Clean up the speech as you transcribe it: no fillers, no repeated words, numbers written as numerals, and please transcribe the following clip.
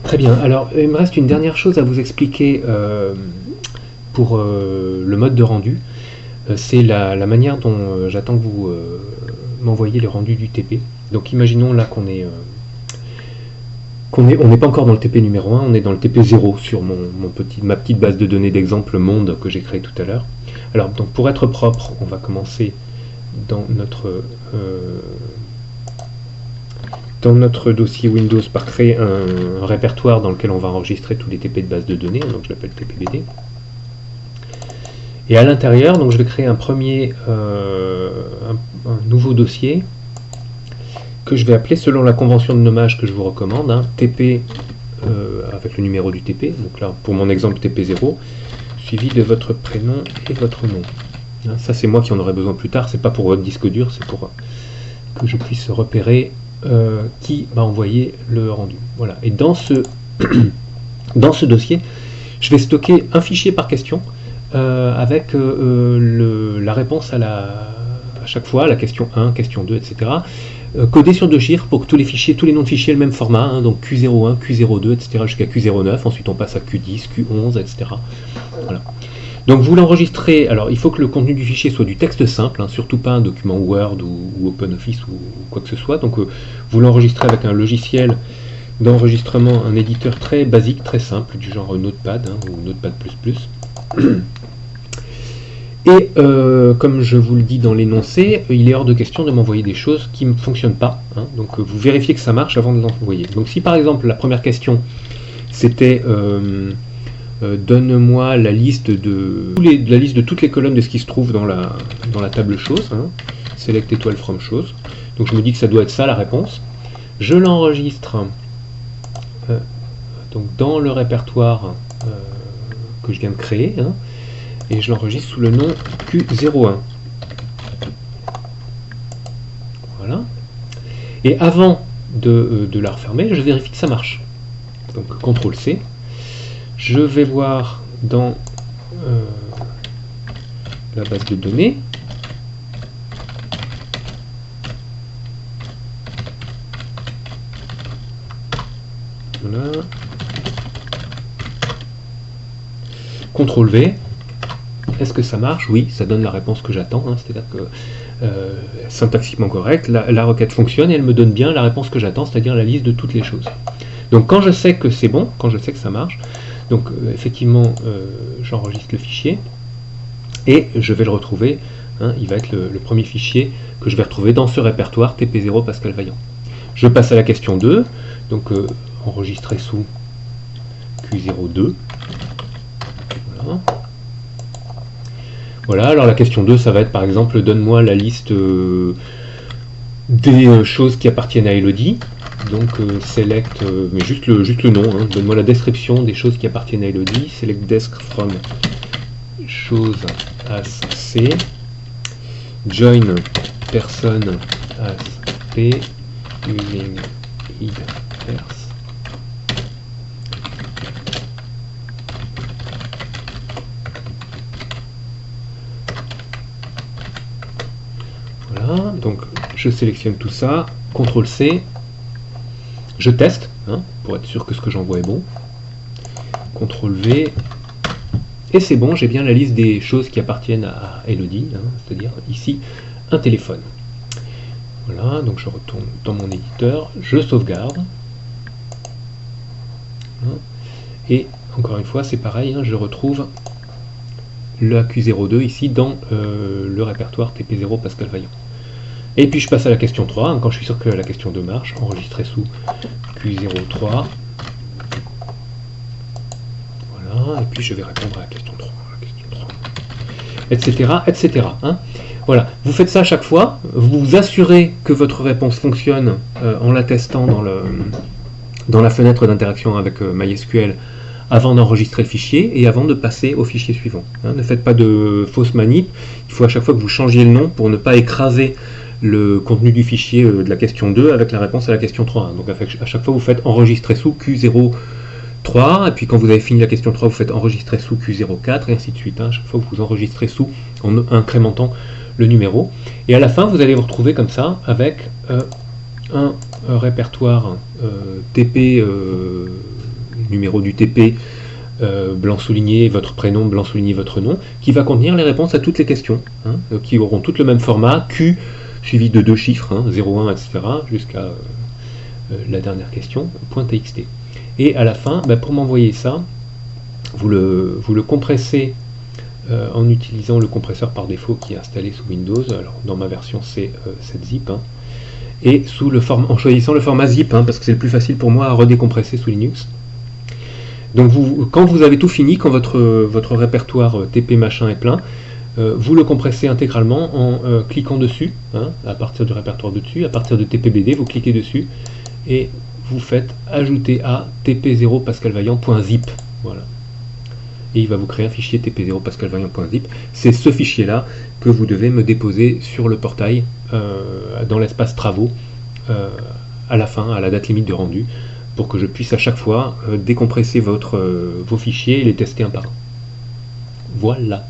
Très bien. Alors, il me reste une dernière chose à vous expliquer pour le mode de rendu. C'est la manière dont j'attends que vous m'envoyiez le rendu du TP. Donc, imaginons là qu'on est, on n'est pas encore dans le TP numéro 1, on est dans le TP 0 sur ma petite base de données d'exemple monde que j'ai créé tout à l'heure. Alors, donc, pour être propre, on va commencer dans notre dossier Windows par créer un répertoire dans lequel on va enregistrer tous les TP de base de données, donc je l'appelle TPBD. Et à l'intérieur, donc je vais créer un nouveau dossier que je vais appeler selon la convention de nommage que je vous recommande, TP avec le numéro du TP, donc là pour mon exemple TP0, suivi de votre prénom et votre nom. Ça c'est moi qui en aurai besoin plus tard, c'est pas pour votre disque dur, c'est pour que je puisse repérer qui m'a envoyé le rendu. Voilà. Et dans ce dossier, je vais stocker un fichier par question avec la réponse à chaque fois, la question 1, question 2, etc. Codé sur 2 chiffres pour que tous les noms de fichiers aient le même format, donc Q01, Q02, etc. jusqu'à Q09, ensuite on passe à Q10, Q11, etc. Voilà. Donc vous l'enregistrez, alors il faut que le contenu du fichier soit du texte simple, surtout pas un document Word ou OpenOffice ou quoi que ce soit, donc vous l'enregistrez avec un logiciel d'enregistrement, un éditeur très basique, très simple, du genre Notepad ou Notepad++. Et comme je vous le dis dans l'énoncé, il est hors de question de m'envoyer des choses qui ne fonctionnent pas, donc vous vérifiez que ça marche avant de l'envoyer. Donc si par exemple la première question c'était donne-moi la liste de toutes les colonnes de ce qui se trouve dans la table chose, select étoile from chose. Donc je me dis que ça doit être ça la réponse. Je l'enregistre donc dans le répertoire que je viens de créer, et je l'enregistre sous le nom Q01. Voilà. Et avant de la refermer, je vérifie que ça marche. Donc CTRL-C. Je vais voir dans la base de données. Voilà. CTRL-V. Est-ce que ça marche? Oui, ça donne la réponse que j'attends, c'est-à-dire que syntaxiquement correct, la requête fonctionne et elle me donne bien la réponse que j'attends, c'est-à-dire la liste de toutes les choses. Donc quand je sais que c'est bon, quand je sais que ça marche, donc effectivement j'enregistre le fichier et je vais le retrouver, il va être le premier fichier que je vais retrouver dans ce répertoire TP0 Pascal Vaillant. Je passe à la question 2, donc enregistré sous Q02. Voilà. Voilà, alors la question 2, ça va être par exemple, donne-moi la liste des choses qui appartiennent à Elodie. Donc select, mais juste le nom, donne-moi la description des choses qui appartiennent à Elodie. Select desk from chose as C. Join person as P. Using id pers. Voilà, donc je sélectionne tout ça, CTRL-C, je teste, pour être sûr que ce que j'envoie est bon, CTRL-V, et c'est bon, j'ai bien la liste des choses qui appartiennent à Elodie, c'est-à-dire ici, un téléphone. Voilà, donc je retourne dans mon éditeur, je sauvegarde, et encore une fois, c'est pareil, je retrouve le Q02 ici dans le répertoire TP0 Pascal Vaillant. Et puis je passe à la question 3, quand je suis sûr que la question 2 marche, enregistré sous Q03. Voilà, et puis je vais répondre à la question 3, etc. etc. Voilà, vous faites ça à chaque fois, vous vous assurez que votre réponse fonctionne en la testant dans la fenêtre d'interaction avec MySQL avant d'enregistrer le fichier et avant de passer au fichier suivant. Ne faites pas de fausses manip, il faut à chaque fois que vous changiez le nom pour ne pas écraser le contenu du fichier de la question 2 avec la réponse à la question 3. Donc à chaque fois vous faites enregistrer sous Q03, et puis quand vous avez fini la question 3, vous faites enregistrer sous Q04, et ainsi de suite. À chaque fois vous enregistrez sous en incrémentant le numéro. Et à la fin, vous allez vous retrouver comme ça avec un répertoire TP numéro du TP, blanc souligné, votre prénom, blanc souligné, votre nom, qui va contenir les réponses à toutes les questions, hein, qui auront toutes le même format, Q, suivi de 2 chiffres, hein, 0, 1, etc., jusqu'à la dernière question, .txt. Et à la fin, pour m'envoyer ça, vous le compressez en utilisant le compresseur par défaut qui est installé sous Windows. Alors, dans ma version, c'est cette zip, hein, et en choisissant le format zip, hein, parce que c'est le plus facile pour moi à redécompresser sous Linux. Donc quand vous avez tout fini, quand votre répertoire TP machin est plein, vous le compressez intégralement en cliquant dessus, hein, à partir du répertoire de dessus, à partir de TPBD, vous cliquez dessus, et vous faites ajouter à tp0 pascalvaillant.zip. Voilà. Et il va vous créer un fichier tp0 pascalvaillant.zip. C'est ce fichier-là que vous devez me déposer sur le portail, dans l'espace travaux, à la fin, à la date limite de rendu, pour que je puisse à chaque fois décompresser vos fichiers et les tester un par un. Voilà.